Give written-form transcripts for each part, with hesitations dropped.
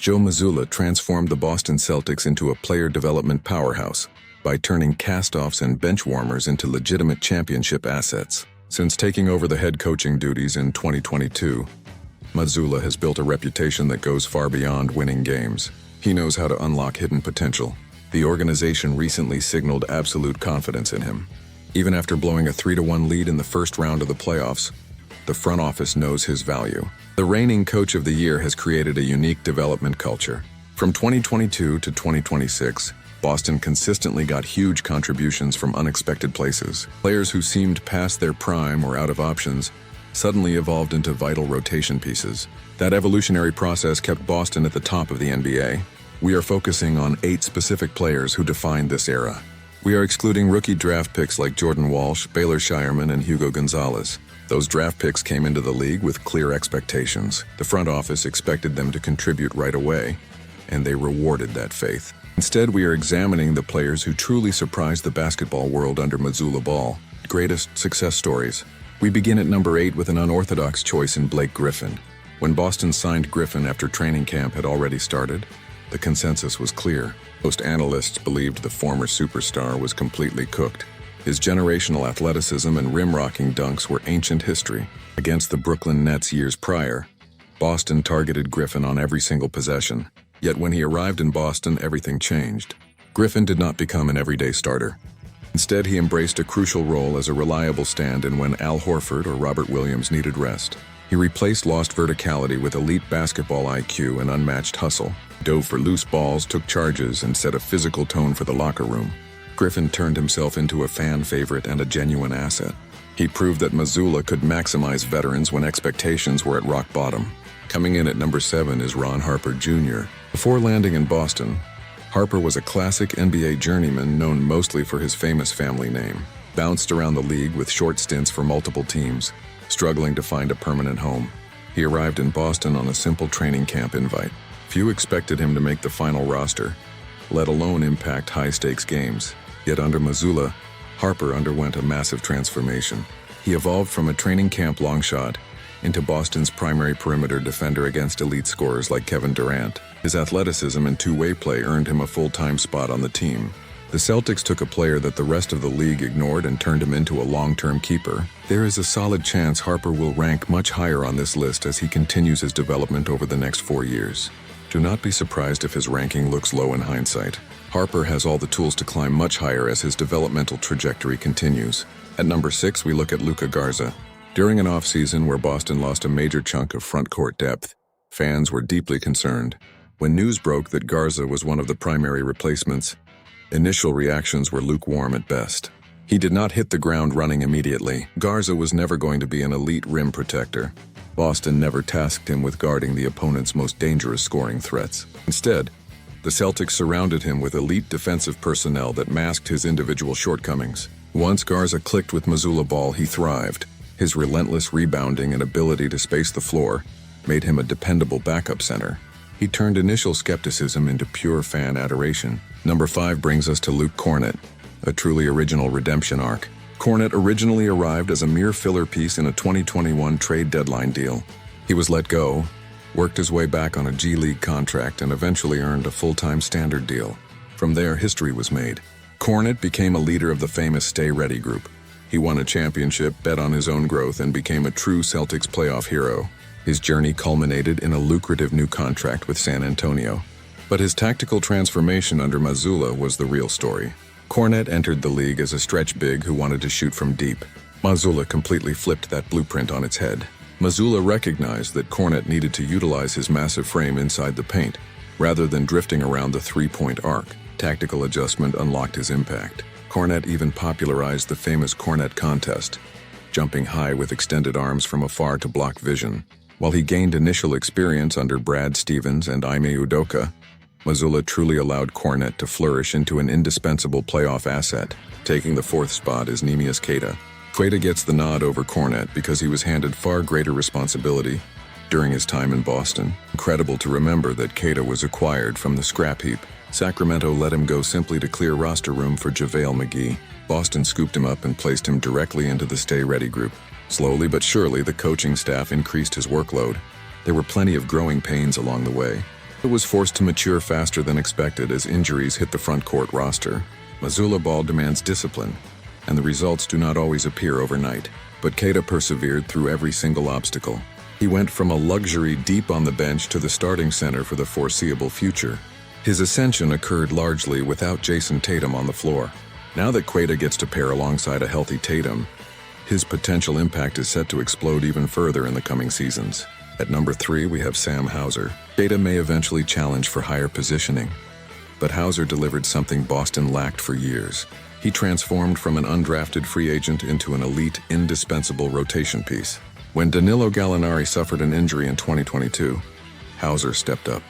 Joe Mazzulla transformed the Boston Celtics into a player development powerhouse by turning cast-offs and bench warmers into legitimate championship assets. Since taking over the head coaching duties in 2022, Mazzulla has built a reputation that goes far beyond winning games. He knows how to unlock hidden potential. The organization recently signaled absolute confidence in him. Even after blowing a 3-1 lead in the first round of the playoffs, the front office knows his value. The reigning coach of the year has created a unique development culture. From 2022 to 2026, Boston consistently got huge contributions from unexpected places. Players who seemed past their prime or out of options suddenly evolved into vital rotation pieces. That evolutionary process kept Boston at the top of the NBA. We are focusing on 8 specific players who defined this era. We are excluding rookie draft picks like Jordan Walsh, Baylor Shireman, and Hugo Gonzalez. Those draft picks came into the league with clear expectations. The front office expected them to contribute right away, and they rewarded that faith. Instead, we are examining the players who truly surprised the basketball world under Mazzulla Ball. Greatest success stories. We begin at number 8 with an unorthodox choice in Blake Griffin. When Boston signed Griffin after training camp had already started, the consensus was clear. Most analysts believed the former superstar was completely cooked. His generational athleticism and rim-rocking dunks were ancient history. Against the Brooklyn Nets years prior, Boston targeted Griffin on every single possession. Yet when he arrived in Boston, everything changed. Griffin did not become an everyday starter. Instead, he embraced a crucial role as a reliable stand-in when Al Horford or Robert Williams needed rest. He replaced lost verticality with elite basketball IQ and unmatched hustle, dove for loose balls, took charges, and set a physical tone for the locker room. Griffin turned himself into a fan favorite and a genuine asset. He proved that Mazzulla could maximize veterans when expectations were at rock bottom. Coming in at number 7 is Ron Harper Jr. Before landing in Boston, Harper was a classic NBA journeyman known mostly for his famous family name. Bounced around the league with short stints for multiple teams, struggling to find a permanent home. He arrived in Boston on a simple training camp invite. Few expected him to make the final roster, let alone impact high-stakes games. Yet under Mazzulla, Harper underwent a massive transformation. He evolved from a training camp long shot into Boston's primary perimeter defender against elite scorers like Kevin Durant. His athleticism and two-way play earned him a full-time spot on the team. The Celtics took a player that the rest of the league ignored and turned him into a long-term keeper. There is a solid chance Harper will rank much higher on this list as he continues his development over the next 4 years. Do not be surprised if his ranking looks low in hindsight. Harper has all the tools to climb much higher as his developmental trajectory continues. At number 6, we look at Luka Garza. During an offseason where Boston lost a major chunk of front-court depth, fans were deeply concerned. When news broke that Garza was one of the primary replacements, initial reactions were lukewarm at best. He did not hit the ground running immediately. Garza was never going to be an elite rim protector. Boston never tasked him with guarding the opponent's most dangerous scoring threats. Instead, the Celtics surrounded him with elite defensive personnel that masked his individual shortcomings. Once Garza clicked with Mazzulla Ball, he thrived. His relentless rebounding and ability to space the floor made him a dependable backup center. He turned initial skepticism into pure fan adoration. Number 5 brings us to Luke Kornet, a truly original redemption arc. Kornet originally arrived as a mere filler piece in a 2021 trade deadline deal. He was let go, worked his way back on a G League contract, and eventually earned a full-time standard deal. From there, history was made. Kornet became a leader of the famous Stay Ready group. He won a championship, bet on his own growth, and became a true Celtics playoff hero. His journey culminated in a lucrative new contract with San Antonio. But his tactical transformation under Mazzulla was the real story. Kornet entered the league as a stretch big who wanted to shoot from deep. Mazzulla completely flipped that blueprint on its head. Mazzulla recognized that Kornet needed to utilize his massive frame inside the paint, rather than drifting around the three-point arc. Tactical adjustment unlocked his impact. Kornet even popularized the famous Kornet contest, jumping high with extended arms from afar to block vision. While he gained initial experience under Brad Stevens and Ime Udoka, Mazzulla truly allowed Kornet to flourish into an indispensable playoff asset. Taking the 4th spot is Neemias Queta. Queta gets the nod over Kornet because he was handed far greater responsibility during his time in Boston. Incredible to remember that Queta was acquired from the scrap heap. Sacramento let him go simply to clear roster room for JaVale McGee. Boston scooped him up and placed him directly into the Stay Ready group. Slowly but surely, the coaching staff increased his workload. There were plenty of growing pains along the way. It was forced to mature faster than expected as injuries hit the front court roster. Mazzulla ball demands discipline, and the results do not always appear overnight. But Keita persevered through every single obstacle. He went from a luxury deep on the bench to the starting center for the foreseeable future. His ascension occurred largely without Jayson Tatum on the floor. Now that Keita gets to pair alongside a healthy Tatum, his potential impact is set to explode even further in the coming seasons. At number 3, we have Sam Hauser. Keita may eventually challenge for higher positioning, but Hauser delivered something Boston lacked for years. He transformed from an undrafted free agent into an elite, indispensable rotation piece. When Danilo Gallinari suffered an injury in 2022, Hauser stepped up.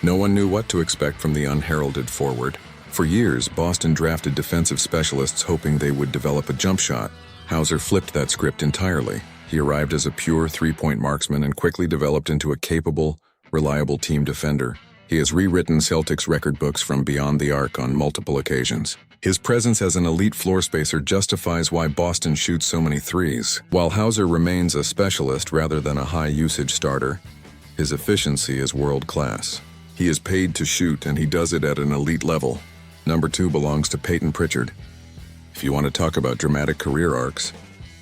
No one knew what to expect from the unheralded forward. For years, Boston drafted defensive specialists hoping they would develop a jump shot. Hauser flipped that script entirely. He arrived as a pure three-point marksman and quickly developed into a capable, reliable team defender. He has rewritten Celtics record books from beyond the arc on multiple occasions. His presence as an elite floor spacer justifies why Boston shoots so many threes. While Hauser remains a specialist rather than a high-usage starter, his efficiency is world-class. He is paid to shoot, and he does it at an elite level. Number 2 belongs to Peyton Pritchard. If you want to talk about dramatic career arcs,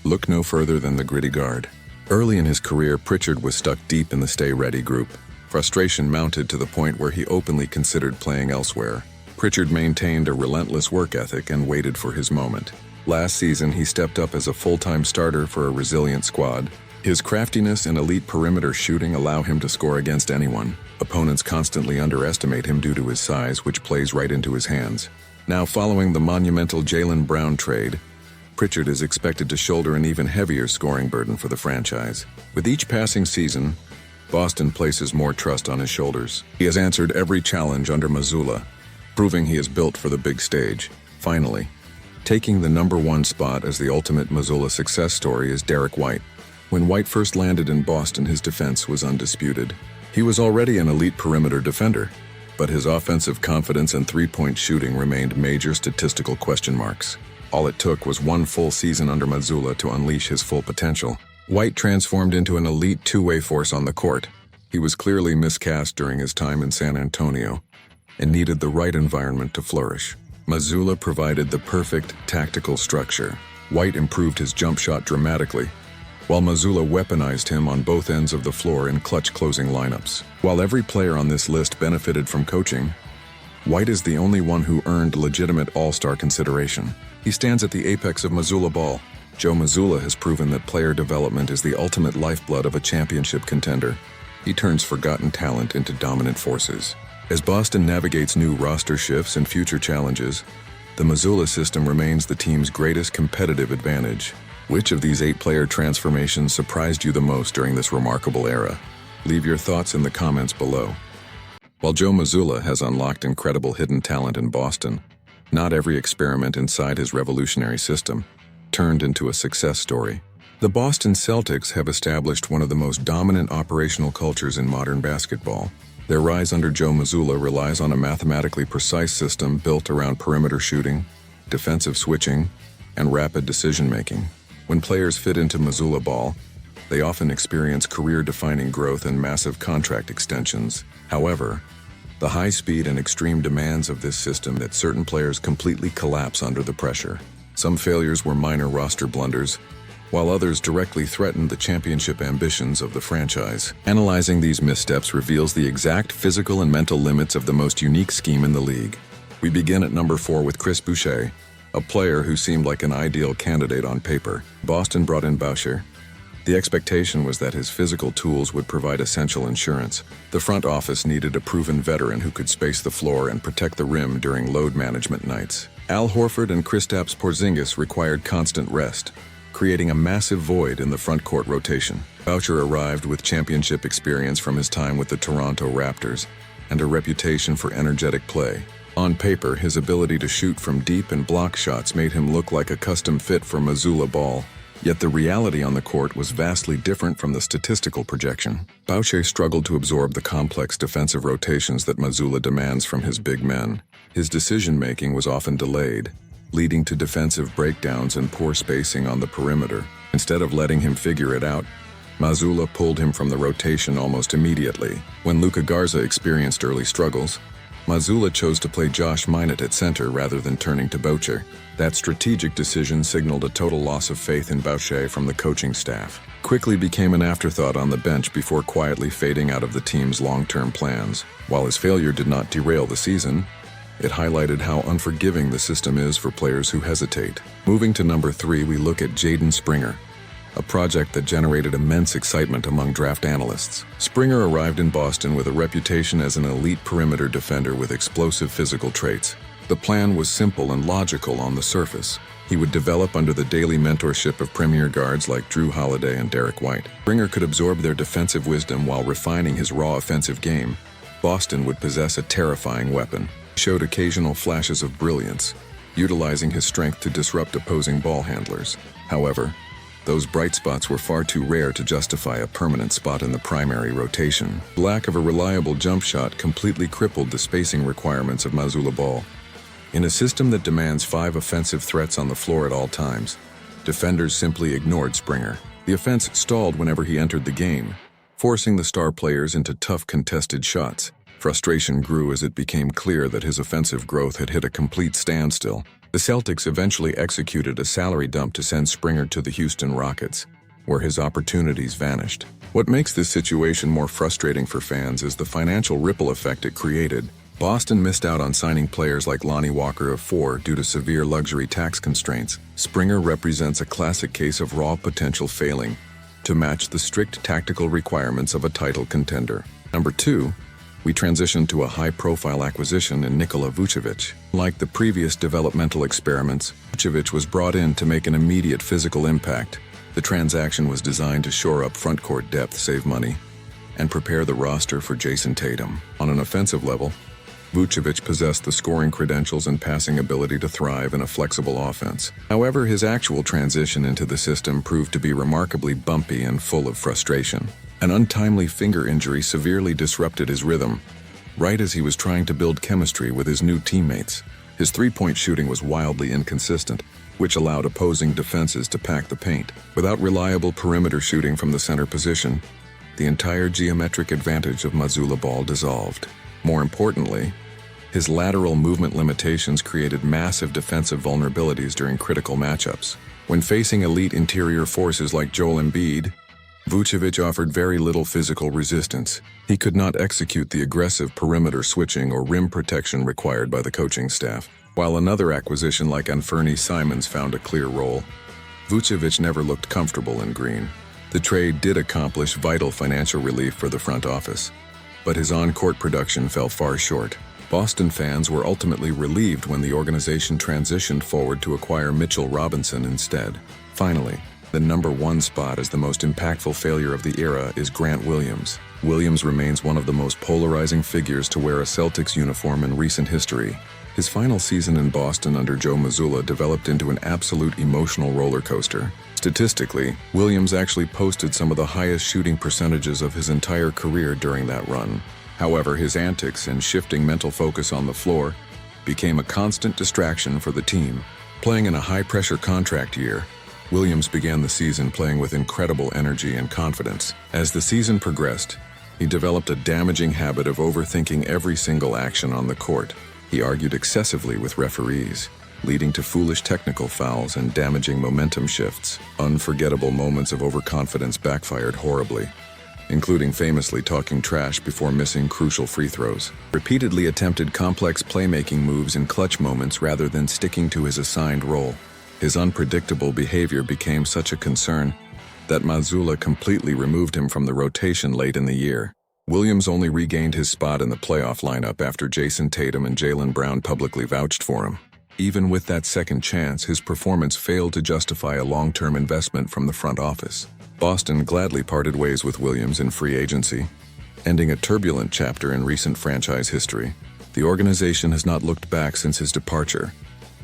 look no further than the gritty guard. Early in his career, Pritchard was stuck deep in the Stay Ready group. Frustration mounted to the point where he openly considered playing elsewhere. Pritchard maintained a relentless work ethic and waited for his moment. Last season, he stepped up as a full-time starter for a resilient squad. His craftiness and elite perimeter shooting allow him to score against anyone. Opponents constantly underestimate him due to his size, which plays right into his hands. Now, following the monumental Jaylen Brown trade, Pritchard is expected to shoulder an even heavier scoring burden for the franchise. With each passing season, Boston places more trust on his shoulders. He has answered every challenge under Mazzulla, proving he is built for the big stage. Finally, taking the number 1 spot as the ultimate Mazzulla success story is Derek White. When White first landed in Boston, his defense was undisputed. He was already an elite perimeter defender, but his offensive confidence and three-point shooting remained major statistical question marks. All it took was one full season under Mazzulla to unleash his full potential. White transformed into an elite two-way force on the court. He was clearly miscast during his time in San Antonio and needed the right environment to flourish. Mazzulla provided the perfect tactical structure. White improved his jump shot dramatically, while Mazzulla weaponized him on both ends of the floor in clutch closing lineups. While every player on this list benefited from coaching, White is the only one who earned legitimate all-star consideration. He stands at the apex of Mazzulla ball. Joe Mazzulla has proven that player development is the ultimate lifeblood of a championship contender. He turns forgotten talent into dominant forces. As Boston navigates new roster shifts and future challenges, the Mazzulla system remains the team's greatest competitive advantage. Which of these 8-player transformations surprised you the most during this remarkable era? Leave your thoughts in the comments below. While Joe Mazzulla has unlocked incredible hidden talent in Boston, not every experiment inside his revolutionary system turned into a success story. The Boston Celtics have established one of the most dominant operational cultures in modern basketball. Their rise under Joe Mazzulla relies on a mathematically precise system built around perimeter shooting, defensive switching, and rapid decision-making. When players fit into Mazzulla ball, they often experience career-defining growth and massive contract extensions. However, the high speed and extreme demands of this system that certain players completely collapse under the pressure. Some failures were minor roster blunders, while others directly threatened the championship ambitions of the franchise. Analyzing these missteps reveals the exact physical and mental limits of the most unique scheme in the league. We begin at number 4 with Chris Boucher, a player who seemed like an ideal candidate on paper. Boston brought in Boucher. The expectation was that his physical tools would provide essential insurance. The front office needed a proven veteran who could space the floor and protect the rim during load management nights. Al Horford and Kristaps Porzingis required constant rest, creating a massive void in the front court rotation. Boucher arrived with championship experience from his time with the Toronto Raptors and a reputation for energetic play. On paper, his ability to shoot from deep and block shots made him look like a custom fit for Mazzulla ball. Yet the reality on the court was vastly different from the statistical projection. Boucher struggled to absorb the complex defensive rotations that Mazzulla demands from his big men. His decision-making was often delayed, leading to defensive breakdowns and poor spacing on the perimeter. Instead of letting him figure it out, Mazzulla pulled him from the rotation almost immediately. When Luka Garza experienced early struggles, Mazzulla chose to play Josh Minott at center rather than turning to Boucher. That strategic decision signaled a total loss of faith in Boucher from the coaching staff. Quickly became an afterthought on the bench before quietly fading out of the team's long-term plans. While his failure did not derail the season, it highlighted how unforgiving the system is for players who hesitate. Moving to number 3, we look at Jaden Springer, a project that generated immense excitement among draft analysts. Springer arrived in Boston with a reputation as an elite perimeter defender with explosive physical traits. The plan was simple and logical on the surface. He would develop under the daily mentorship of premier guards like Drew Holiday and Derek White. Springer could absorb their defensive wisdom while refining his raw offensive game. Boston would possess a terrifying weapon. He showed occasional flashes of brilliance, utilizing his strength to disrupt opposing ball handlers. However, those bright spots were far too rare to justify a permanent spot in the primary rotation. The lack of a reliable jump shot completely crippled the spacing requirements of Mazzulla ball. In a system that demands 5 offensive threats on the floor at all times, defenders simply ignored Springer. The offense stalled whenever he entered the game, forcing the star players into tough contested shots. Frustration grew as it became clear that his offensive growth had hit a complete standstill. The Celtics eventually executed a salary dump to send Springer to the Houston Rockets, where his opportunities vanished. What makes this situation more frustrating for fans is the financial ripple effect it created. Boston missed out on signing players like Lonnie Walker of 4 due to severe luxury tax constraints. Springer represents a classic case of raw potential failing to match the strict tactical requirements of a title contender. Number 2, we transition to a high-profile acquisition in Nikola Vucevic. Like the previous developmental experiments, Vucevic was brought in to make an immediate physical impact. The transaction was designed to shore up frontcourt depth, save money, and prepare the roster for Jayson Tatum. On an offensive level, Vucevic possessed the scoring credentials and passing ability to thrive in a flexible offense. However, his actual transition into the system proved to be remarkably bumpy and full of frustration. An untimely finger injury severely disrupted his rhythm, right as he was trying to build chemistry with his new teammates. His three-point shooting was wildly inconsistent, which allowed opposing defenses to pack the paint. Without reliable perimeter shooting from the center position, the entire geometric advantage of Mazzulla ball dissolved. More importantly, his lateral movement limitations created massive defensive vulnerabilities during critical matchups. When facing elite interior forces like Joel Embiid, Vucevic offered very little physical resistance. He could not execute the aggressive perimeter switching or rim protection required by the coaching staff. While another acquisition like Anfernee Simons found a clear role, Vucevic never looked comfortable in green. The trade did accomplish vital financial relief for the front office, but his on-court production fell far short. Boston fans were ultimately relieved when the organization transitioned forward to acquire Mitchell Robinson instead. Finally, the number 1 spot as the most impactful failure of the era is Grant Williams. Williams remains one of the most polarizing figures to wear a Celtics uniform in recent history. His final season in Boston under Joe Mazzulla developed into an absolute emotional roller coaster. Statistically, Williams actually posted some of the highest shooting percentages of his entire career during that run. However, his antics and shifting mental focus on the floor became a constant distraction for the team. Playing in a high-pressure contract year, Williams began the season playing with incredible energy and confidence. As the season progressed, he developed a damaging habit of overthinking every single action on the court. He argued excessively with referees, leading to foolish technical fouls and damaging momentum shifts. Unforgettable moments of overconfidence backfired horribly, including famously talking trash before missing crucial free throws. Repeatedly attempted complex playmaking moves in clutch moments rather than sticking to his assigned role. His unpredictable behavior became such a concern that Mazzulla completely removed him from the rotation late in the year. Williams only regained his spot in the playoff lineup after Jayson Tatum and Jaylen Brown publicly vouched for him. Even with that second chance, his performance failed to justify a long-term investment from the front office. Boston gladly parted ways with Williams in free agency, ending a turbulent chapter in recent franchise history. The organization has not looked back since his departure,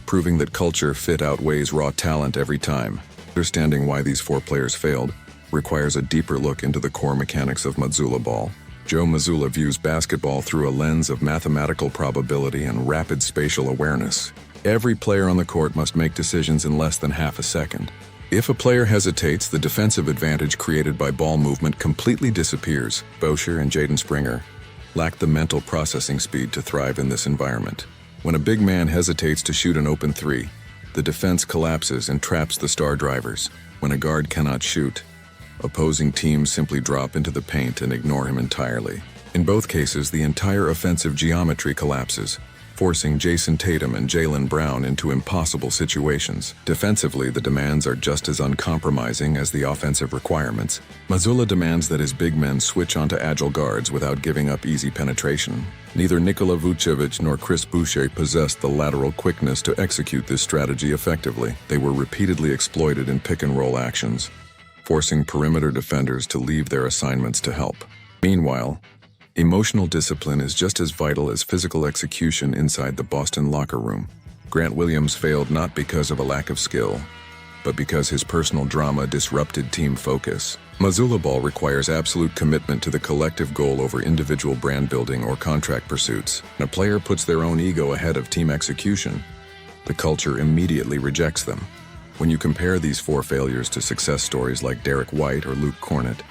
proving that culture fit outweighs raw talent every time. Understanding why these 4 players failed requires a deeper look into the core mechanics of Mazzulla ball. Joe Mazzulla views basketball through a lens of mathematical probability and rapid spatial awareness. Every player on the court must make decisions in less than half a second. If a player hesitates, the defensive advantage created by ball movement completely disappears. Boucher and Jaden Springer lack the mental processing speed to thrive in this environment. When a big man hesitates to shoot an open three, the defense collapses and traps the star drivers. When a guard cannot shoot, opposing teams simply drop into the paint and ignore him entirely. In both cases, the entire offensive geometry collapses, forcing Jayson Tatum and Jaylen Brown into impossible situations. Defensively, the demands are just as uncompromising as the offensive requirements. Mazzulla demands that his big men switch onto agile guards without giving up easy penetration. Neither Nikola Vucevic nor Chris Boucher possessed the lateral quickness to execute this strategy effectively. They were repeatedly exploited in pick-and-roll actions, forcing perimeter defenders to leave their assignments to help. Meanwhile, emotional discipline is just as vital as physical execution inside the Boston locker room. Grant Williams failed not because of a lack of skill, but because his personal drama disrupted team focus. Mazzulla ball requires absolute commitment to the collective goal over individual brand building or contract pursuits. When a player puts their own ego ahead of team execution, the culture immediately rejects them. When you compare these four failures to success stories like Derek White or Luke Kornet,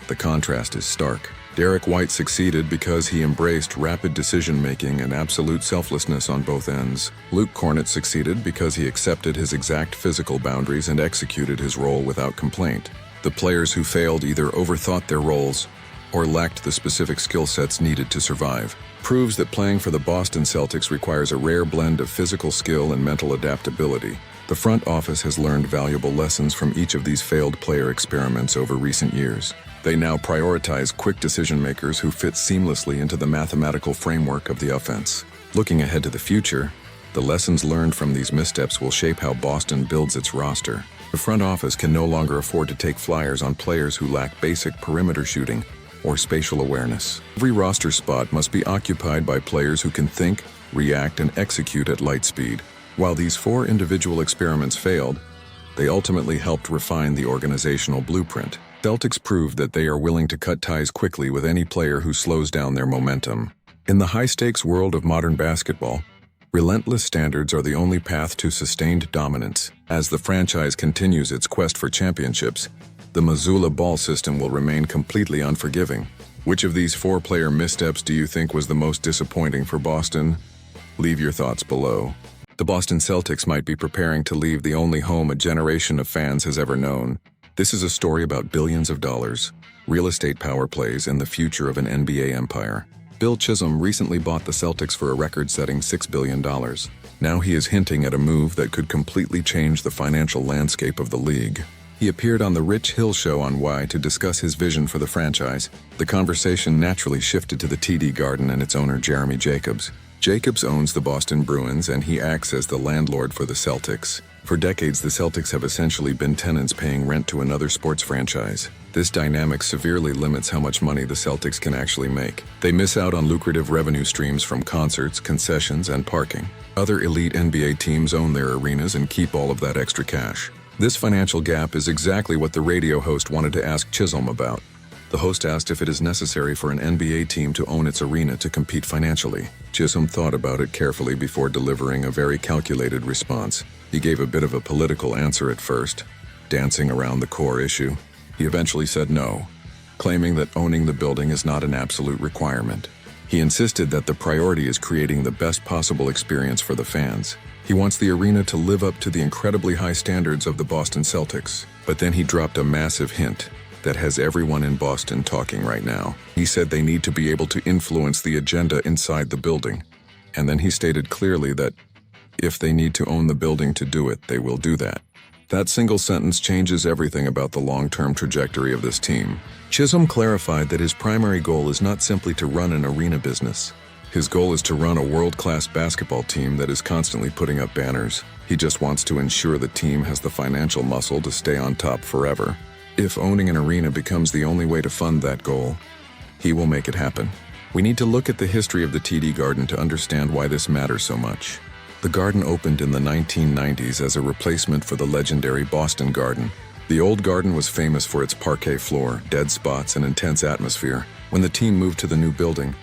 the contrast is stark. Derek White succeeded because he embraced rapid decision-making and absolute selflessness on both ends. Luke Kornet succeeded because he accepted his exact physical boundaries and executed his role without complaint. The players who failed either overthought their roles or lacked the specific skill sets needed to survive. Proves that playing for the Boston Celtics requires a rare blend of physical skill and mental adaptability. The front office has learned valuable lessons from each of these failed player experiments over recent years. They now prioritize quick decision-makers who fit seamlessly into the mathematical framework of the offense. Looking ahead to the future, the lessons learned from these missteps will shape how Boston builds its roster. The front office can no longer afford to take flyers on players who lack basic perimeter shooting or spatial awareness. Every roster spot must be occupied by players who can think, react, and execute at light speed. While these four individual experiments failed, they ultimately helped refine the organizational blueprint. Celtics proved that they are willing to cut ties quickly with any player who slows down their momentum. In the high-stakes world of modern basketball, relentless standards are the only path to sustained dominance. As the franchise continues its quest for championships, the Mazzulla ball system will remain completely unforgiving. Which of these four-player missteps do you think was the most disappointing for Boston? Leave your thoughts below. The Boston Celtics might be preparing to leave the only home a generation of fans has ever known. This is a story about billions of dollars, real estate power plays, and the future of an NBA empire. Bill Chisholm recently bought the Celtics for a record-setting $6 billion. Now he is hinting at a move that could completely change the financial landscape of the league. He appeared on The Rich Hill Show on Y to discuss his vision for the franchise. The conversation naturally shifted to the TD Garden and its owner, Jeremy Jacobs. Jacobs owns the Boston Bruins, and he acts as the landlord for the Celtics. For decades, the Celtics have essentially been tenants paying rent to another sports franchise. This dynamic severely limits how much money the Celtics can actually make. They miss out on lucrative revenue streams from concerts, concessions, and parking. Other elite NBA teams own their arenas and keep all of that extra cash. This financial gap is exactly what the radio host wanted to ask Chisholm about. The host asked if it is necessary for an NBA team to own its arena to compete financially. Chisholm thought about it carefully before delivering a very calculated response. He gave a bit of a political answer at first, dancing around the core issue. He eventually said no, claiming that owning the building is not an absolute requirement. He insisted that the priority is creating the best possible experience for the fans. He wants the arena to live up to the incredibly high standards of the Boston Celtics. But then he dropped a massive hint that has everyone in Boston talking right now. He said they need to be able to influence the agenda inside the building. And then he stated clearly that if they need to own the building to do it, they will do that. That single sentence changes everything about the long-term trajectory of this team. Chisholm clarified that his primary goal is not simply to run an arena business. His goal is to run a world-class basketball team that is constantly putting up banners. He just wants to ensure the team has the financial muscle to stay on top forever. If owning an arena becomes the only way to fund that goal, he will make it happen. We need to look at the history of the TD Garden to understand why this matters so much. The Garden opened in the 1990s as a replacement for the legendary Boston Garden. The old Garden was famous for its parquet floor, dead spots, and intense atmosphere. When the team moved to the new building,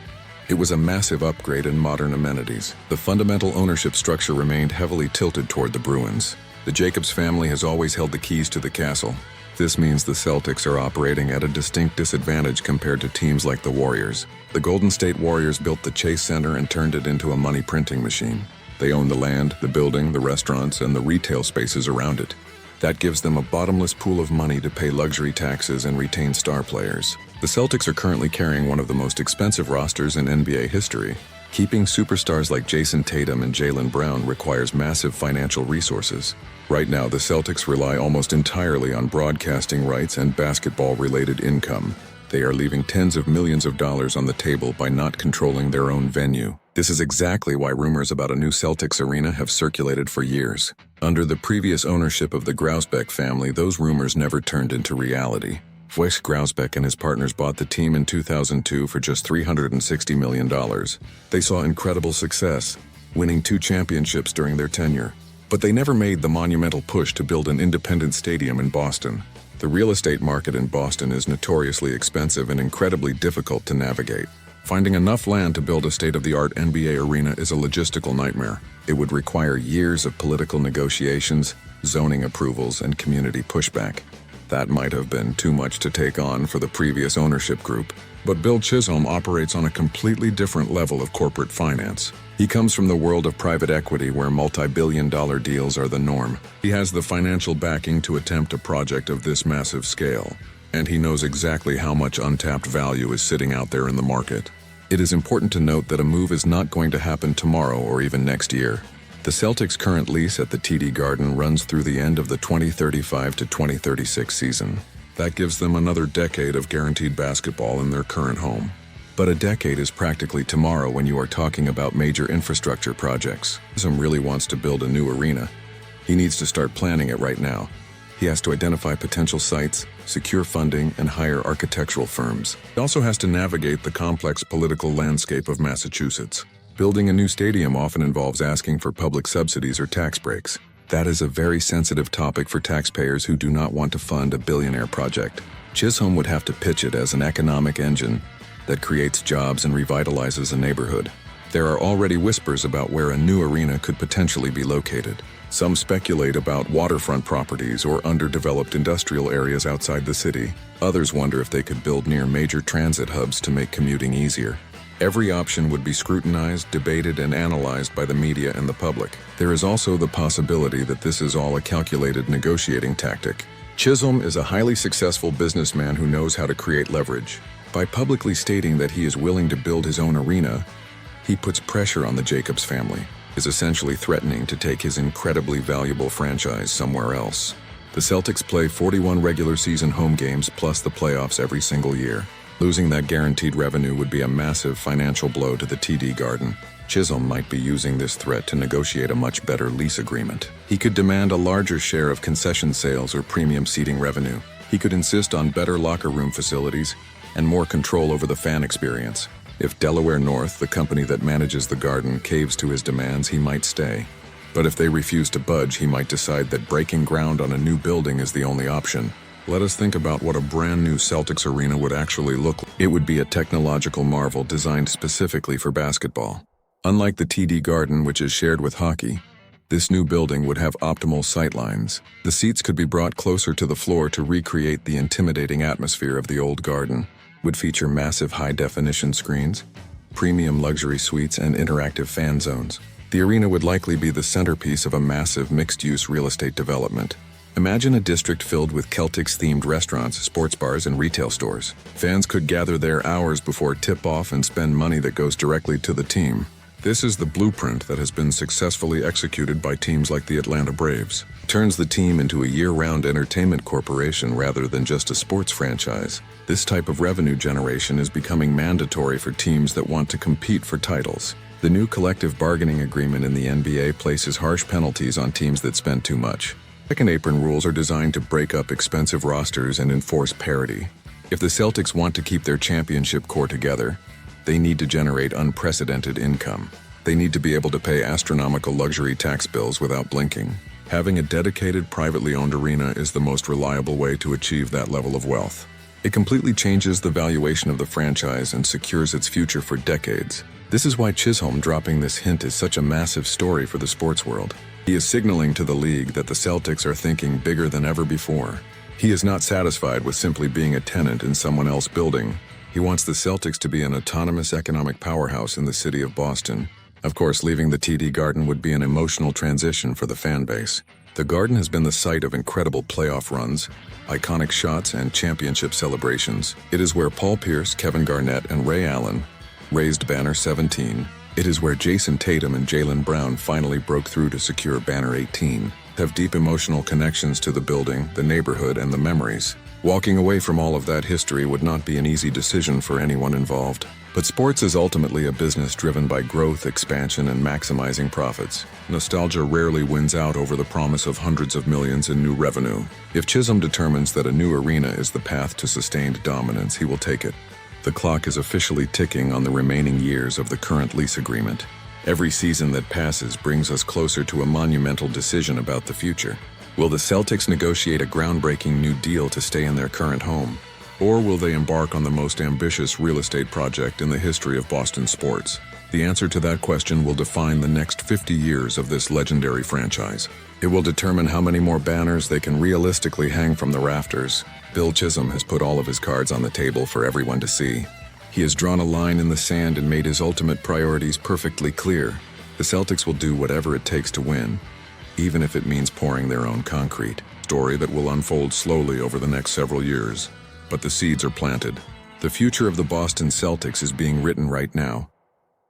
it was a massive upgrade in modern amenities. The fundamental ownership structure remained heavily tilted toward the Bruins. The Jacobs family has always held the keys to the castle. This means the Celtics are operating at a distinct disadvantage compared to teams like the Warriors. The Golden State Warriors built the Chase Center and turned it into a money printing machine. They own the land, the building, the restaurants, and the retail spaces around it. That gives them a bottomless pool of money to pay luxury taxes and retain star players. The Celtics are currently carrying one of the most expensive rosters in NBA history. Keeping superstars like Jayson Tatum and Jaylen Brown requires massive financial resources. Right now, the Celtics rely almost entirely on broadcasting rights and basketball-related income. They are leaving tens of millions of dollars on the table by not controlling their own venue. This is exactly why rumors about a new Celtics arena have circulated for years. Under the previous ownership of the Grausbeck family, those rumors never turned into reality. Wes Grausbeck and his partners bought the team in 2002 for just $360 million. They saw incredible success, winning 2 championships during their tenure. But they never made the monumental push to build an independent stadium in Boston. The real estate market in Boston is notoriously expensive and incredibly difficult to navigate. Finding enough land to build a state-of-the-art NBA arena is a logistical nightmare. It would require years of political negotiations, zoning approvals, and community pushback. That might have been too much to take on for the previous ownership group. But Bill Chisholm operates on a completely different level of corporate finance. He comes from the world of private equity where multi-billion-dollar deals are the norm. He has the financial backing to attempt a project of this massive scale, and he knows exactly how much untapped value is sitting out there in the market. It is important to note that a move is not going to happen tomorrow or even next year. The Celtics' current lease at the TD Garden runs through the end of the 2035 to 2036 season. That gives them another decade of guaranteed basketball in their current home. But a decade is practically tomorrow when you are talking about major infrastructure projects. Chisholm really wants to build a new arena. He needs to start planning it right now. He has to identify potential sites, secure funding, and hire architectural firms. He also has to navigate the complex political landscape of Massachusetts. Building a new stadium often involves asking for public subsidies or tax breaks. That is a very sensitive topic for taxpayers who do not want to fund a billionaire project. Chisholm would have to pitch it as an economic engine that creates jobs and revitalizes a neighborhood. There are already whispers about where a new arena could potentially be located. Some speculate about waterfront properties or underdeveloped industrial areas outside the city. Others wonder if they could build near major transit hubs to make commuting easier. Every option would be scrutinized, debated, and analyzed by the media and the public. There is also the possibility that this is all a calculated negotiating tactic. Chisholm is a highly successful businessman who knows how to create leverage. By publicly stating that he is willing to build his own arena, he puts pressure on the Jacobs family, is essentially threatening to take his incredibly valuable franchise somewhere else. The Celtics play 41 regular season home games plus the playoffs every single year. Losing that guaranteed revenue would be a massive financial blow to the TD Garden. Chisholm might be using this threat to negotiate a much better lease agreement. He could demand a larger share of concession sales or premium seating revenue. He could insist on better locker room facilities and more control over the fan experience. If Delaware North, the company that manages the Garden, caves to his demands, he might stay. But if they refuse to budge, he might decide that breaking ground on a new building is the only option. Let us think about what a brand new Celtics arena would actually look like. It would be a technological marvel designed specifically for basketball. Unlike the TD Garden, which is shared with hockey, this new building would have optimal sightlines. The seats could be brought closer to the floor to recreate the intimidating atmosphere of the old Garden. Would feature massive high-definition screens, premium luxury suites, and interactive fan zones. The arena would likely be the centerpiece of a massive mixed-use real estate development. Imagine a district filled with Celtics-themed restaurants, sports bars, and retail stores. Fans could gather there hours before tip-off and spend money that goes directly to the team. This is the blueprint that has been successfully executed by teams like the Atlanta Braves. It turns the team into a year-round entertainment corporation rather than just a sports franchise. This type of revenue generation is becoming mandatory for teams that want to compete for titles. The new collective bargaining agreement in the NBA places harsh penalties on teams that spend too much. Second apron rules are designed to break up expensive rosters and enforce parity. If the Celtics want to keep their championship core together, they need to generate unprecedented income. They need to be able to pay astronomical luxury tax bills without blinking. Having a dedicated, privately owned arena is the most reliable way to achieve that level of wealth. It completely changes the valuation of the franchise and secures its future for decades. This is why Chisholm dropping this hint is such a massive story for the sports world. He is signaling to the league that the Celtics are thinking bigger than ever before. He is not satisfied with simply being a tenant in someone else's building. He wants the Celtics to be an autonomous economic powerhouse in the city of Boston. Of course, leaving the TD Garden would be an emotional transition for the fan base. The Garden has been the site of incredible playoff runs, iconic shots, and championship celebrations. It is where Paul Pierce, Kevin Garnett, and Ray Allen raised banner 17. It is where Jayson Tatum and Jaylen Brown finally broke through to secure banner 18. Have deep emotional connections to the building, the neighborhood, and the memories. Walking away from all of that history would not be an easy decision for anyone involved. But sports is ultimately a business driven by growth, expansion, and maximizing profits. Nostalgia rarely wins out over the promise of hundreds of millions in new revenue. If Chisholm determines that a new arena is the path to sustained dominance, he will take it. The clock is officially ticking on the remaining years of the current lease agreement. Every season that passes brings us closer to a monumental decision about the future. Will the Celtics negotiate a groundbreaking new deal to stay in their current home? Or will they embark on the most ambitious real estate project in the history of Boston sports? The answer to that question will define the next 50 years of this legendary franchise. It will determine how many more banners they can realistically hang from the rafters. Bill Chisholm has put all of his cards on the table for everyone to see. He has drawn a line in the sand and made his ultimate priorities perfectly clear. The Celtics will do whatever it takes to win, even if it means pouring their own concrete. Story that will unfold slowly over the next several years. But the seeds are planted. The future of the Boston Celtics is being written right now,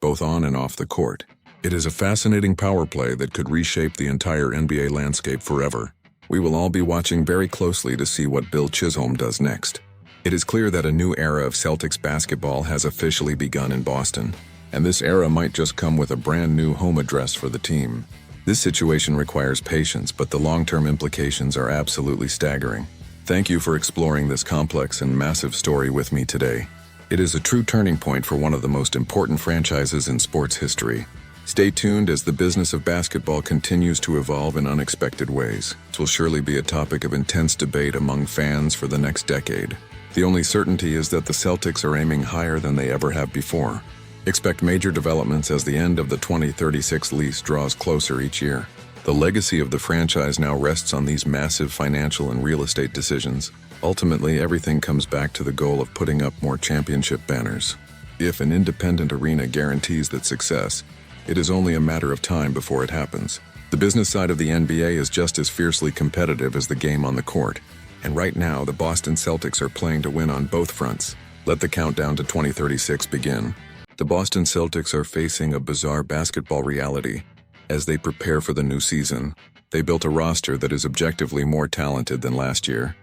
both on and off the court. It is a fascinating power play that could reshape the entire NBA landscape forever. We will all be watching very closely to see what Bill Chisholm does next. It is clear that a new era of Celtics basketball has officially begun in Boston, and this era might just come with a brand new home address for the team. This situation requires patience, but the long-term implications are absolutely staggering. Thank you for exploring this complex and massive story with me today. It is a true turning point for one of the most important franchises in sports history. Stay tuned as the business of basketball continues to evolve in unexpected ways. It will surely be a topic of intense debate among fans for the next decade. The only certainty is that the Celtics are aiming higher than they ever have before. Expect major developments as the end of the 2036 lease draws closer each year. The legacy of the franchise now rests on these massive financial and real estate decisions. Ultimately, everything comes back to the goal of putting up more championship banners. If an independent arena guarantees that success, it is only a matter of time before it happens. The business side of the NBA is just as fiercely competitive as the game on the court. And right now, the Boston Celtics are playing to win on both fronts. Let the countdown to 2036 begin. The Boston Celtics are facing a bizarre basketball reality. As they prepare for the new season, they built a roster that is objectively more talented than last year,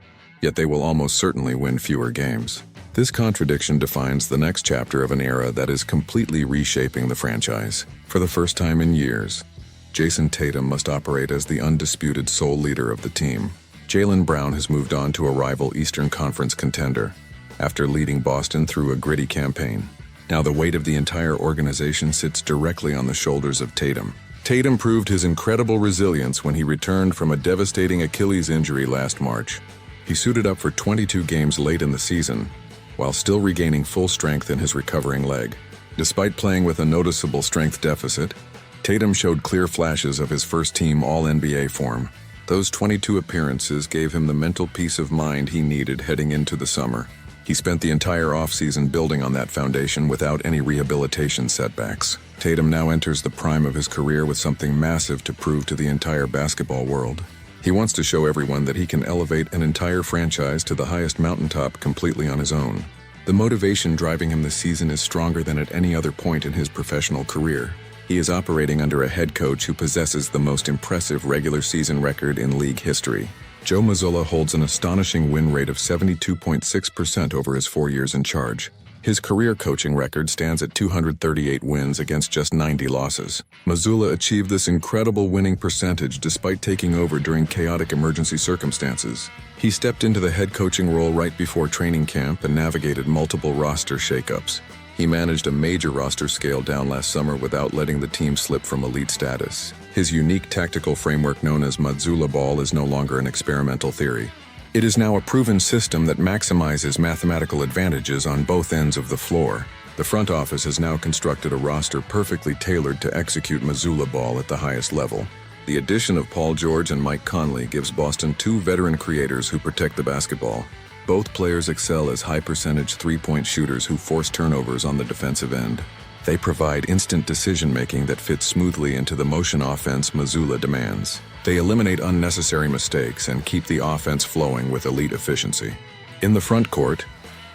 yet they will almost certainly win fewer games. This contradiction defines the next chapter of an era that is completely reshaping the franchise. For the first time in years, Jayson Tatum must operate as the undisputed sole leader of the team. Jaylen Brown has moved on to a rival Eastern Conference contender after leading Boston through a gritty campaign. Now the weight of the entire organization sits directly on the shoulders of Tatum. Tatum proved his incredible resilience when he returned from a devastating Achilles injury last March. He suited up for 22 games late in the season, while still regaining full strength in his recovering leg. Despite playing with a noticeable strength deficit, Tatum showed clear flashes of his first-team All-NBA form. Those 22 appearances gave him the mental peace of mind he needed heading into the summer. He spent the entire offseason building on that foundation without any rehabilitation setbacks. Tatum now enters the prime of his career with something massive to prove to the entire basketball world. He wants to show everyone that he can elevate an entire franchise to the highest mountaintop completely on his own. The motivation driving him this season is stronger than at any other point in his professional career. He is operating under a head coach who possesses the most impressive regular season record in league history. Joe Mazzulla holds an astonishing win rate of 72.6% over his 4 years in charge. His career coaching record stands at 238 wins against just 90 losses. Mazzulla achieved this incredible winning percentage despite taking over during chaotic emergency circumstances. He stepped into the head coaching role right before training camp and navigated multiple roster shakeups. He managed a major roster scale down last summer without letting the team slip from elite status. His unique tactical framework known as Mazzulla Ball is no longer an experimental theory. It is now a proven system that maximizes mathematical advantages on both ends of the floor. The front office has now constructed a roster perfectly tailored to execute Mazzulla ball at the highest level. The addition of Paul George and Mike Conley gives Boston two veteran creators who protect the basketball. Both players excel as high-percentage three-point shooters who force turnovers on the defensive end. They provide instant decision-making that fits smoothly into the motion offense Mazzulla demands. They eliminate unnecessary mistakes and keep the offense flowing with elite efficiency. In the front court,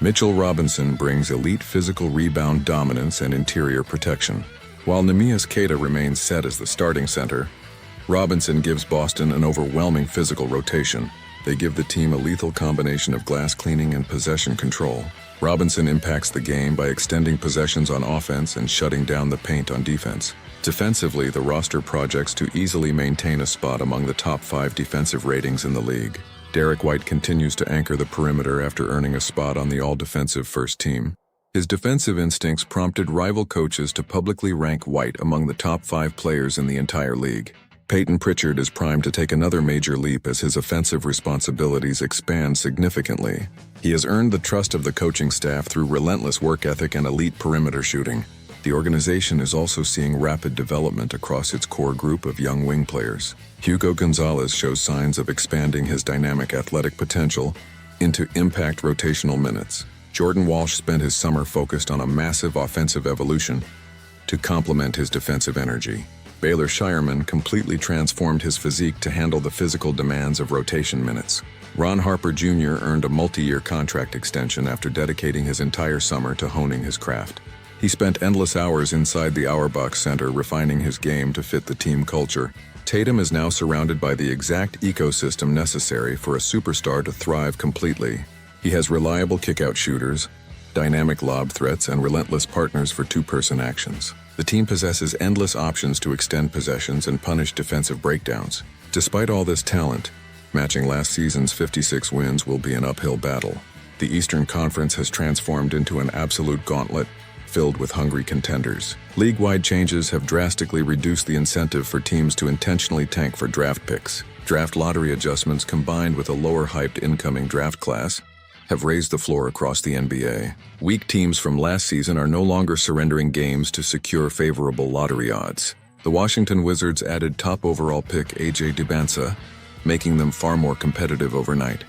Mitchell Robinson brings elite physical rebound dominance and interior protection. While Neemias Queta remains set as the starting center, Robinson gives Boston an overwhelming physical rotation. They give the team a lethal combination of glass cleaning and possession control. Robinson impacts the game by extending possessions on offense and shutting down the paint on defense. Defensively, the roster projects to easily maintain a spot among the top 5 defensive ratings in the league. Derek White continues to anchor the perimeter after earning a spot on the all-defensive first team. His defensive instincts prompted rival coaches to publicly rank White among the top 5 players in the entire league. Peyton Pritchard is primed to take another major leap as his offensive responsibilities expand significantly. He has earned the trust of the coaching staff through relentless work ethic and elite perimeter shooting. The organization is also seeing rapid development across its core group of young wing players. Hugo Gonzalez shows signs of expanding his dynamic athletic potential into impact rotational minutes. Jordan Walsh spent his summer focused on a massive offensive evolution to complement his defensive energy. Baylor Shireman completely transformed his physique to handle the physical demands of rotation minutes. Ron Harper Jr. earned a multi-year contract extension after dedicating his entire summer to honing his craft. He spent endless hours inside the Auerbach Center refining his game to fit the team culture. Tatum is now surrounded by the exact ecosystem necessary for a superstar to thrive completely. He has reliable kickout shooters, dynamic lob threats, and relentless partners for two-person actions. The team possesses endless options to extend possessions and punish defensive breakdowns. Despite all this talent, matching last season's 56 wins will be an uphill battle. The Eastern Conference has transformed into an absolute gauntlet filled with hungry contenders. League-wide changes have drastically reduced the incentive for teams to intentionally tank for draft picks. Draft lottery adjustments combined with a lower-hyped incoming draft class have raised the floor across the NBA. Weak teams from last season are no longer surrendering games to secure favorable lottery odds. The Washington Wizards added top overall pick A.J. Dubnsa, making them far more competitive overnight.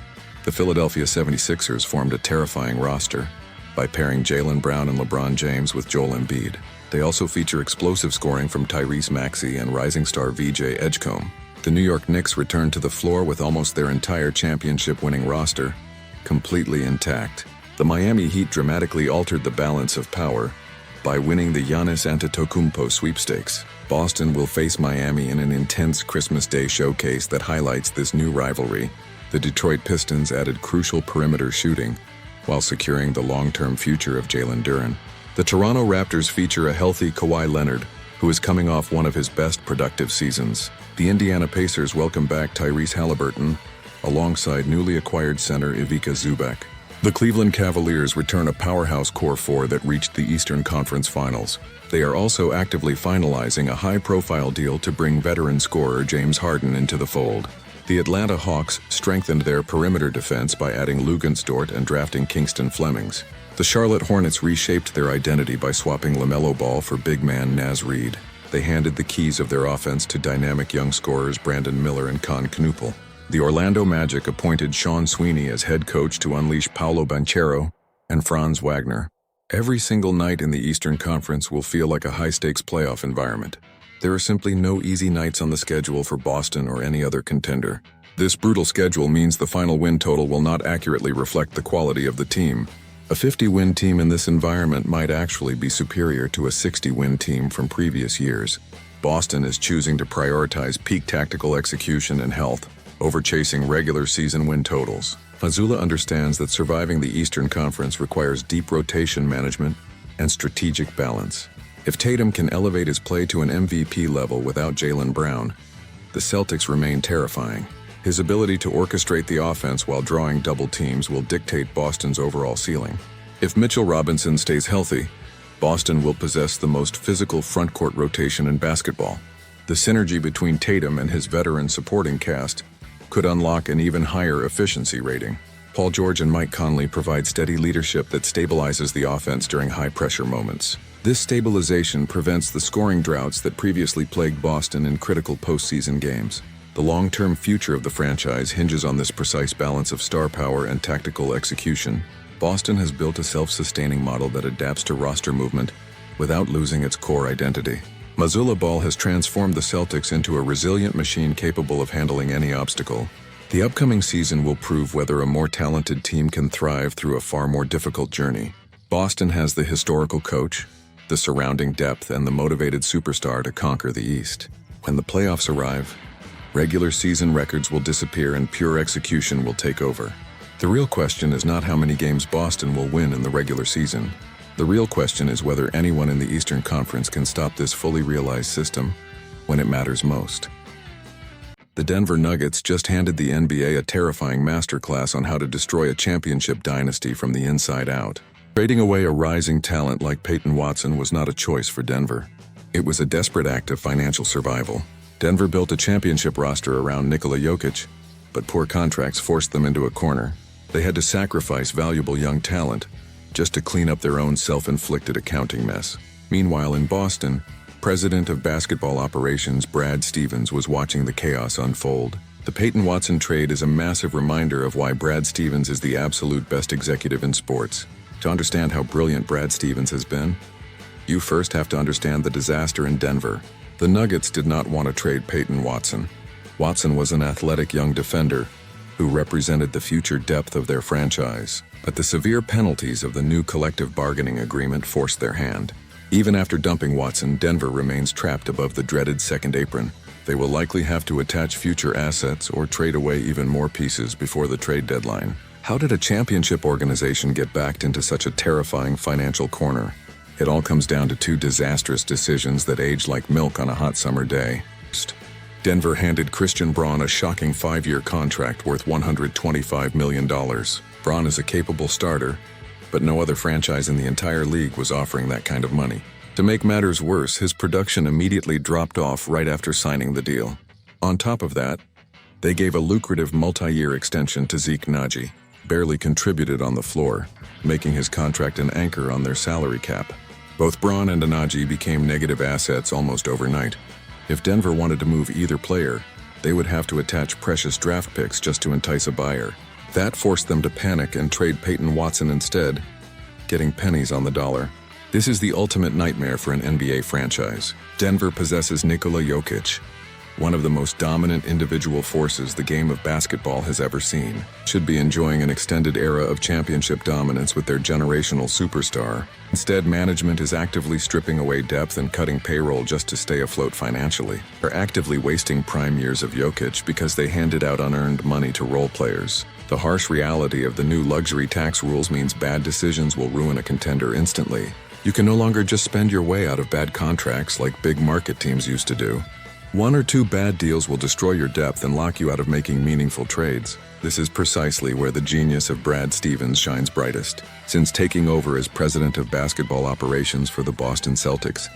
The Philadelphia 76ers formed a terrifying roster by pairing Jaylen Brown and LeBron James with Joel Embiid. They also feature explosive scoring from Tyrese Maxey and rising star VJ Edgecombe. The New York Knicks returned to the floor with almost their entire championship-winning roster completely intact. The Miami Heat dramatically altered the balance of power by winning the Giannis Antetokounmpo sweepstakes. Boston will face Miami in an intense Christmas Day showcase that highlights this new rivalry. The Detroit Pistons added crucial perimeter shooting while securing the long-term future of Jalen Duren. The Toronto Raptors feature a healthy Kawhi Leonard, who is coming off one of his best productive seasons. The Indiana Pacers welcome back Tyrese Halliburton alongside newly acquired center Ivica Zubac. The Cleveland Cavaliers return a powerhouse core four that reached the Eastern Conference Finals. They are also actively finalizing a high-profile deal to bring veteran scorer James Harden into the fold. The Atlanta Hawks strengthened their perimeter defense by adding Luguentz-Dort and drafting Kingston Flemings. The Charlotte Hornets reshaped their identity by swapping LaMelo Ball for big man Naz Reid. They handed the keys of their offense to dynamic young scorers Brandon Miller and Con Knoepel. The Orlando Magic appointed Sean Sweeney as head coach to unleash Paolo Banchero and Franz Wagner. Every single night in the Eastern Conference will feel like a high-stakes playoff environment. There are simply no easy nights on the schedule for Boston or any other contender. This brutal schedule means the final win total will not accurately reflect the quality of the team. A 50-win team in this environment might actually be superior to a 60-win team from previous years. Boston is choosing to prioritize peak tactical execution and health over chasing regular season win totals. Mazzulla understands that surviving the Eastern Conference requires deep rotation management and strategic balance. If Tatum can elevate his play to an MVP level without Jaylen Brown, the Celtics remain terrifying. His ability to orchestrate the offense while drawing double teams will dictate Boston's overall ceiling. If Mitchell Robinson stays healthy, Boston will possess the most physical front-court rotation in basketball. The synergy between Tatum and his veteran supporting cast could unlock an even higher efficiency rating. Paul George and Mike Conley provide steady leadership that stabilizes the offense during high-pressure moments. This stabilization prevents the scoring droughts that previously plagued Boston in critical postseason games. The long-term future of the franchise hinges on this precise balance of star power and tactical execution. Boston has built a self-sustaining model that adapts to roster movement without losing its core identity. Mazzulla ball has transformed the Celtics into a resilient machine capable of handling any obstacle. The upcoming season will prove whether a more talented team can thrive through a far more difficult journey. Boston has the historical coach, the surrounding depth, and the motivated superstar to conquer the East. When the playoffs arrive, regular season records will disappear and pure execution will take over. The real question is not how many games Boston will win in the regular season. The real question is whether anyone in the Eastern Conference can stop this fully realized system when it matters most. The Denver Nuggets just handed the NBA a terrifying masterclass on how to destroy a championship dynasty from the inside out. Trading away a rising talent like Peyton Watson was not a choice for Denver. It was a desperate act of financial survival. Denver built a championship roster around Nikola Jokic, but poor contracts forced them into a corner. They had to sacrifice valuable young talent just to clean up their own self-inflicted accounting mess. Meanwhile, in Boston, President of Basketball Operations Brad Stevens was watching the chaos unfold. The Peyton Watson trade is a massive reminder of why Brad Stevens is the absolute best executive in sports. To understand how brilliant Brad Stevens has been, you first have to understand the disaster in Denver. The Nuggets did not want to trade Peyton Watson. Watson was an athletic young defender who represented the future depth of their franchise. But the severe penalties of the new collective bargaining agreement forced their hand. Even after dumping Watson, Denver remains trapped above the dreaded second apron. They will likely have to attach future assets or trade away even more pieces before the trade deadline. How did a championship organization get backed into such a terrifying financial corner? It all comes down to two disastrous decisions that aged like milk on a hot summer day. First, Denver handed Christian Braun a shocking 5-year contract worth $125 million. Braun is a capable starter, but no other franchise in the entire league was offering that kind of money. To make matters worse, his production immediately dropped off right after signing the deal. On top of that, they gave a lucrative multi-year extension to Zeke Naji, barely contributed on the floor, making his contract an anchor on their salary cap. Both Braun and Naji became negative assets almost overnight. If Denver wanted to move either player, they would have to attach precious draft picks just to entice a buyer. That forced them to panic and trade Peyton Watson instead, getting pennies on the dollar. This is the ultimate nightmare for an NBA franchise. Denver possesses Nikola Jokic, one of the most dominant individual forces the game of basketball has ever seen. Should be enjoying an extended era of championship dominance with their generational superstar. Instead, management is actively stripping away depth and cutting payroll just to stay afloat financially. They're actively wasting prime years of Jokic because they handed out unearned money to role players. The harsh reality of the new luxury tax rules means bad decisions will ruin a contender instantly. You can no longer just spend your way out of bad contracts like big market teams used to do. One or two bad deals will destroy your depth and lock you out of making meaningful trades. This is precisely where the genius of Brad Stevens shines brightest. Since taking over as president of basketball operations for the Boston Celtics,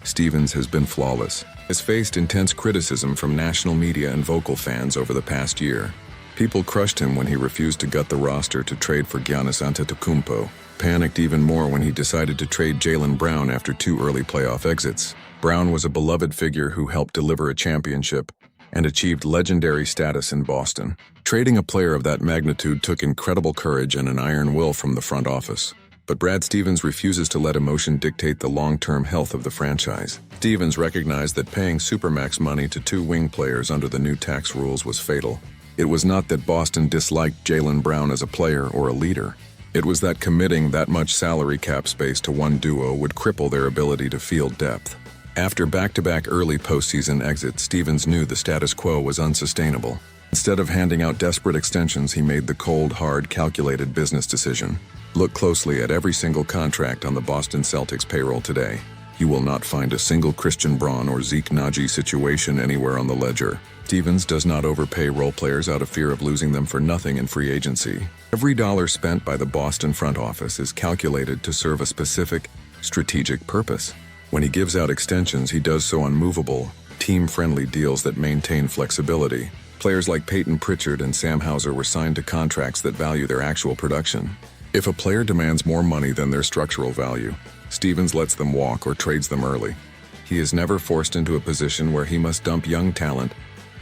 Stevens has been flawless. Has faced intense criticism from national media and vocal fans over the past year. People crushed him when he refused to gut the roster to trade for Giannis Antetokounmpo. Panicked even more when he decided to trade Jaylen Brown after 2 early playoff exits. Brown was a beloved figure who helped deliver a championship and achieved legendary status in Boston. Trading a player of that magnitude took incredible courage and an iron will from the front office. But Brad Stevens refuses to let emotion dictate the long-term health of the franchise. Stevens recognized that paying supermax money to 2 wing players under the new tax rules was fatal. It was not that Boston disliked Jaylen Brown as a player or a leader. It was that committing that much salary cap space to one duo would cripple their ability to field depth. After back-to-back early postseason exits, Stevens knew the status quo was unsustainable. Instead of handing out desperate extensions, he made the cold, hard, calculated business decision. Look closely at every single contract on the Boston Celtics payroll today. You will not find a single Christian Braun or Zeke Naji situation anywhere on the ledger. Stevens does not overpay role players out of fear of losing them for nothing in free agency. Every dollar spent by the Boston front office is calculated to serve a specific, strategic purpose. When he gives out extensions, he does so on movable, team-friendly deals that maintain flexibility. Players like Peyton Pritchard and Sam Hauser were signed to contracts that value their actual production. If a player demands more money than their structural value, Stevens lets them walk or trades them early. He is never forced into a position where he must dump young talent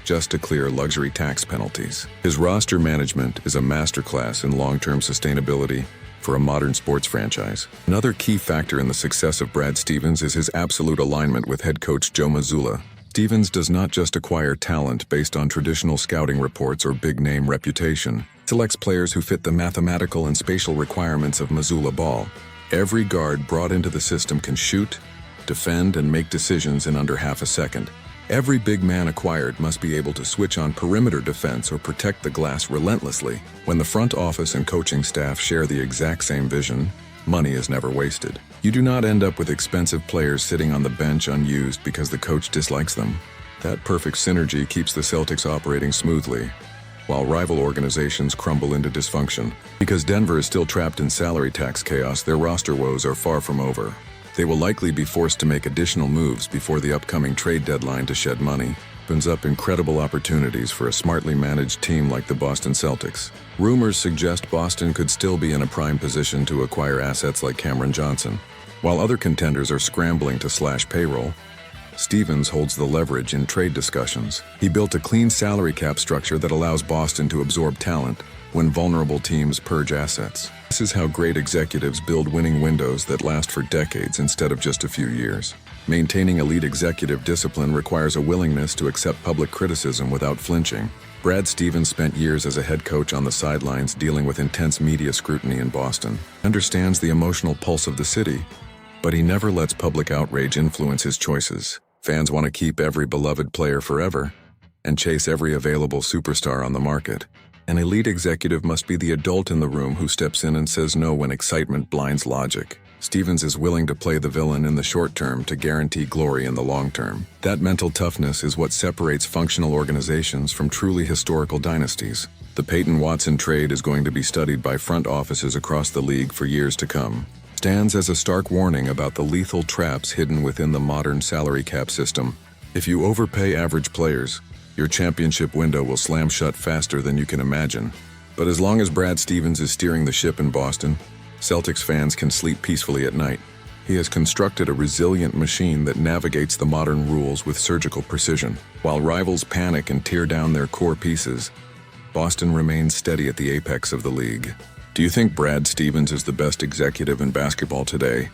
just to clear luxury tax penalties. His roster management is a masterclass in long-term sustainability for a modern sports franchise. Another key factor in the success of Brad Stevens is his absolute alignment with head coach Joe Mazzulla. Stevens does not just acquire talent based on traditional scouting reports or big-name reputation. He selects players who fit the mathematical and spatial requirements of Mazzulla ball. Every guard brought into the system can shoot, defend, and make decisions in under half a second. Every big man acquired must be able to switch on perimeter defense or protect the glass relentlessly. When the front office and coaching staff share the exact same vision, money is never wasted. You do not end up with expensive players sitting on the bench unused because the coach dislikes them. That perfect synergy keeps the Celtics operating smoothly, while rival organizations crumble into dysfunction. Because Denver is still trapped in salary tax chaos, their roster woes are far from over. They will likely be forced to make additional moves before the upcoming trade deadline to shed money. Opens up incredible opportunities for a smartly managed team like the Boston Celtics. Rumors suggest Boston could still be in a prime position to acquire assets like Cameron Johnson. While other contenders are scrambling to slash payroll, Stevens holds the leverage in trade discussions. He built a clean salary cap structure that allows Boston to absorb talent when vulnerable teams purge assets. This is how great executives build winning windows that last for decades instead of just a few years. Maintaining elite executive discipline requires a willingness to accept public criticism without flinching. Brad Stevens spent years as a head coach on the sidelines dealing with intense media scrutiny in Boston. He understands the emotional pulse of the city, but he never lets public outrage influence his choices. Fans want to keep every beloved player forever and chase every available superstar on the market. An elite executive must be the adult in the room who steps in and says no when excitement blinds logic. Stevens is willing to play the villain in the short term to guarantee glory in the long term. That mental toughness is what separates functional organizations from truly historical dynasties. The Peyton Watson trade is going to be studied by front offices across the league for years to come. Stands as a stark warning about the lethal traps hidden within the modern salary cap system. If you overpay average players, your championship window will slam shut faster than you can imagine. But as long as Brad Stevens is steering the ship in Boston, Celtics fans can sleep peacefully at night. He has constructed a resilient machine that navigates the modern rules with surgical precision. While rivals panic and tear down their core pieces, Boston remains steady at the apex of the league. Do you think Brad Stevens is the best executive in basketball today?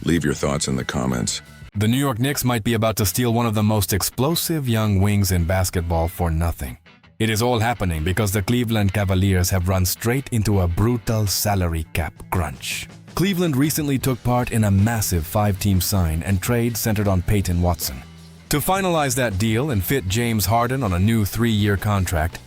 Leave your thoughts in the comments. The New York Knicks might be about to steal one of the most explosive young wings in basketball for nothing. It is all happening because the Cleveland Cavaliers have run straight into a brutal salary cap crunch. Cleveland recently took part in a massive 5-team sign and trade centered on Peyton Watson. To finalize that deal and fit James Harden on a new 3-year contract,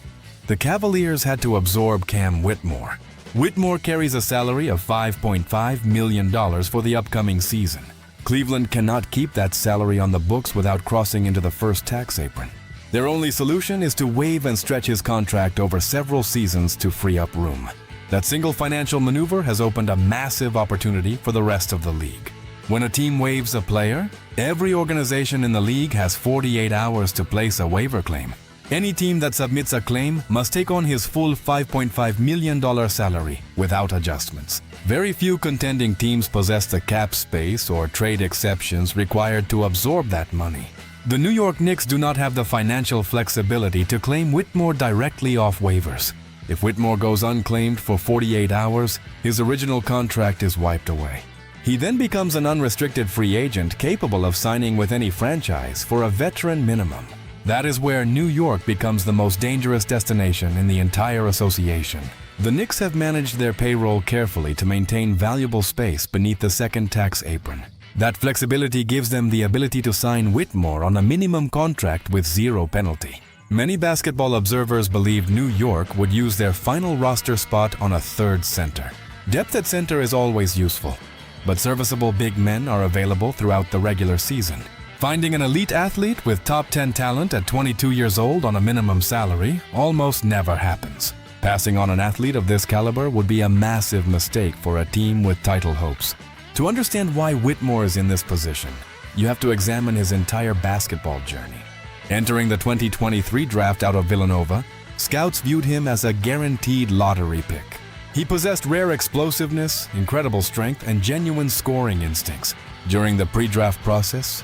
the Cavaliers had to absorb Cam Whitmore. Whitmore carries a salary of $5.5 million for the upcoming season. Cleveland cannot keep that salary on the books without crossing into the first tax apron. Their only solution is to waive and stretch his contract over several seasons to free up room. That single financial maneuver has opened a massive opportunity for the rest of the league. When a team waives a player, every organization in the league has 48 hours to place a waiver claim. Any team that submits a claim must take on his full $5.5 million salary without adjustments. Very few contending teams possess the cap space or trade exceptions required to absorb that money. The New York Knicks do not have the financial flexibility to claim Whitmore directly off waivers. If Whitmore goes unclaimed for 48 hours, his original contract is wiped away. He then becomes an unrestricted free agent capable of signing with any franchise for a veteran minimum. That is where New York becomes the most dangerous destination in the entire association. The Knicks have managed their payroll carefully to maintain valuable space beneath the second tax apron. That flexibility gives them the ability to sign Whitmore on a minimum contract with zero penalty. Many basketball observers believed New York would use their final roster spot on a third center. Depth at center is always useful, but serviceable big men are available throughout the regular season. Finding an elite athlete with top 10 talent at 22 years old on a minimum salary almost never happens. Passing on an athlete of this caliber would be a massive mistake for a team with title hopes. To understand why Whitmore is in this position, you have to examine his entire basketball journey. Entering the 2023 draft out of Villanova, scouts viewed him as a guaranteed lottery pick. He possessed rare explosiveness, incredible strength, and genuine scoring instincts. During the pre-draft process,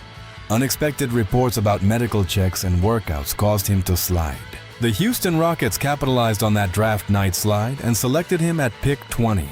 unexpected reports about medical checks and workouts caused him to slide. The Houston Rockets capitalized on that draft night slide and selected him at pick 20.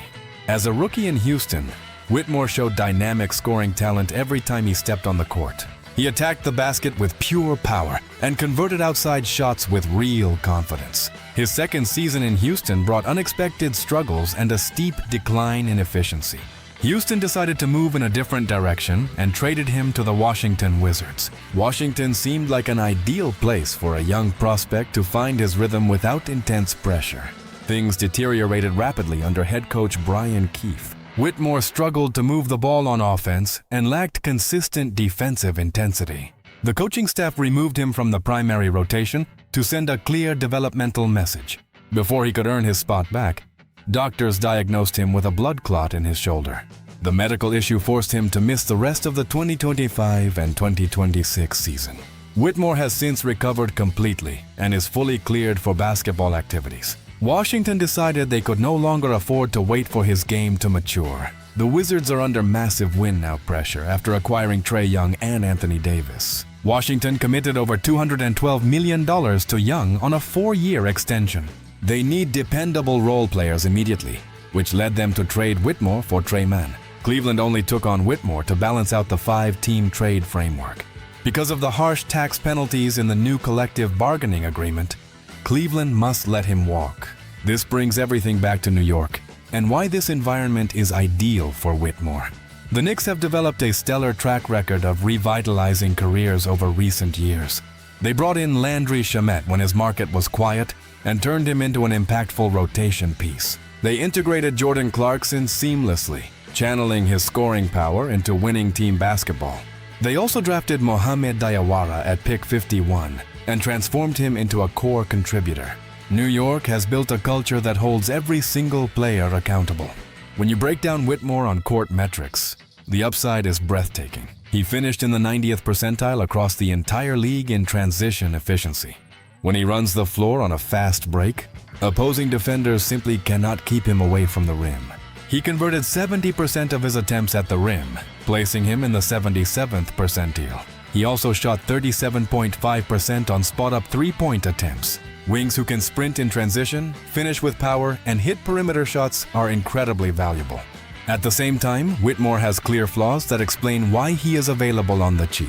As a rookie in Houston, Whitmore showed dynamic scoring talent every time he stepped on the court. He attacked the basket with pure power and converted outside shots with real confidence. His second season in Houston brought unexpected struggles and a steep decline in efficiency. Houston decided to move in a different direction and traded him to the Washington Wizards. Washington seemed like an ideal place for a young prospect to find his rhythm without intense pressure. Things deteriorated rapidly under head coach Brian Keefe. Whitmore struggled to move the ball on offense and lacked consistent defensive intensity. The coaching staff removed him from the primary rotation to send a clear developmental message. Before he could earn his spot back, doctors diagnosed him with a blood clot in his shoulder. The medical issue forced him to miss the rest of the 2025 and 2026 season. Whitmore has since recovered completely and is fully cleared for basketball activities. Washington decided they could no longer afford to wait for his game to mature. The Wizards are under massive win-now pressure after acquiring Trae Young and Anthony Davis. Washington committed over $212 million to Young on a 4-year extension. They need dependable role players immediately, which led them to trade Whitmore for Tre Mann. Cleveland only took on Whitmore to balance out the 5-team trade framework. Because of the harsh tax penalties in the new collective bargaining agreement, Cleveland must let him walk. This brings everything back to New York, and why this environment is ideal for Whitmore. The Knicks have developed a stellar track record of revitalizing careers over recent years. They brought in Landry Shamet when his market was quiet and turned him into an impactful rotation piece. They integrated Jordan Clarkson seamlessly, channeling his scoring power into winning team basketball. They also drafted Mohamed Diawara at pick 51 and transformed him into a core contributor. New York has built a culture that holds every single player accountable. When you break down Whitmore on court metrics, the upside is breathtaking. He finished in the 90th percentile across the entire league in transition efficiency. When he runs the floor on a fast break, opposing defenders simply cannot keep him away from the rim. He converted 70% of his attempts at the rim, placing him in the 77th percentile. He also shot 37.5% on spot-up three-point attempts. Wings who can sprint in transition, finish with power, and hit perimeter shots are incredibly valuable. At the same time, Whitmore has clear flaws that explain why he is available on the cheap.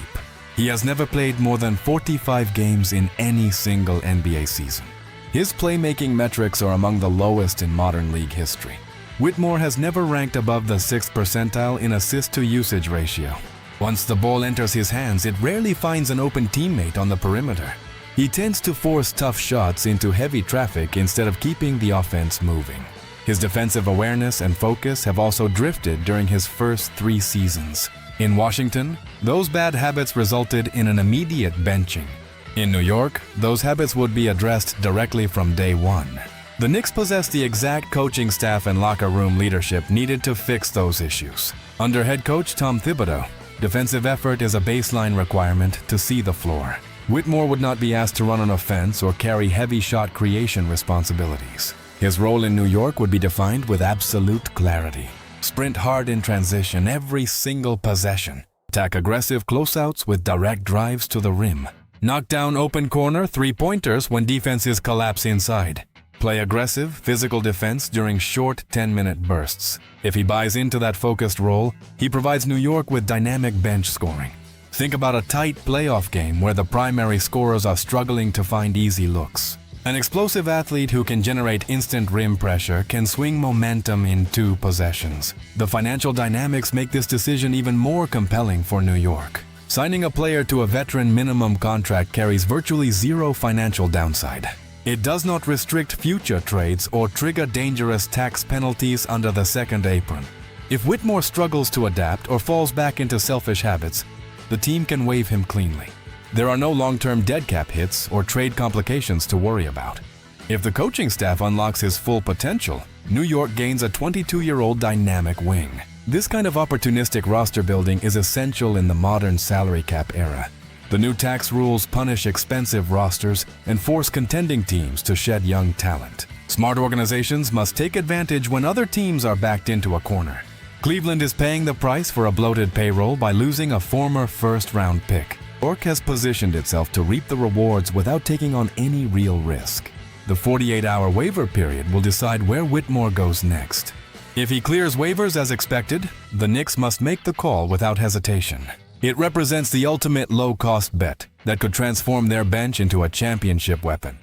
He has never played more than 45 games in any single NBA season. His playmaking metrics are among the lowest in modern league history. Whitmore has never ranked above the 6th percentile in assist-to-usage ratio. Once the ball enters his hands, it rarely finds an open teammate on the perimeter. He tends to force tough shots into heavy traffic instead of keeping the offense moving. His defensive awareness and focus have also drifted during his first 3 seasons. In Washington, those bad habits resulted in an immediate benching. In New York, those habits would be addressed directly from day one. The Knicks possess the exact coaching staff and locker room leadership needed to fix those issues. Under head coach Tom Thibodeau, defensive effort is a baseline requirement to see the floor. Whitmore would not be asked to run an offense or carry heavy shot creation responsibilities. His role in New York would be defined with absolute clarity. Sprint hard in transition every single possession. Attack aggressive closeouts with direct drives to the rim. Knock down open corner three-pointers when defenses collapse inside. Play aggressive, physical defense during short 10-minute bursts. If he buys into that focused role, he provides New York with dynamic bench scoring. Think about a tight playoff game where the primary scorers are struggling to find easy looks. An explosive athlete who can generate instant rim pressure can swing momentum in 2 possessions. The financial dynamics make this decision even more compelling for New York. Signing a player to a veteran minimum contract carries virtually zero financial downside. It does not restrict future trades or trigger dangerous tax penalties under the second apron. If Whitmore struggles to adapt or falls back into selfish habits, the team can waive him cleanly. There are no long-term dead cap hits or trade complications to worry about. If the coaching staff unlocks his full potential, New York gains a 22-year-old dynamic wing. This kind of opportunistic roster building is essential in the modern salary cap era. The new tax rules punish expensive rosters and force contending teams to shed young talent. Smart organizations must take advantage when other teams are backed into a corner. Cleveland is paying the price for a bloated payroll by losing a former first-round pick. New York has positioned itself to reap the rewards without taking on any real risk. The 48-hour waiver period will decide where Whitmore goes next. If he clears waivers as expected, the Knicks must make the call without hesitation. It represents the ultimate low-cost bet that could transform their bench into a championship weapon.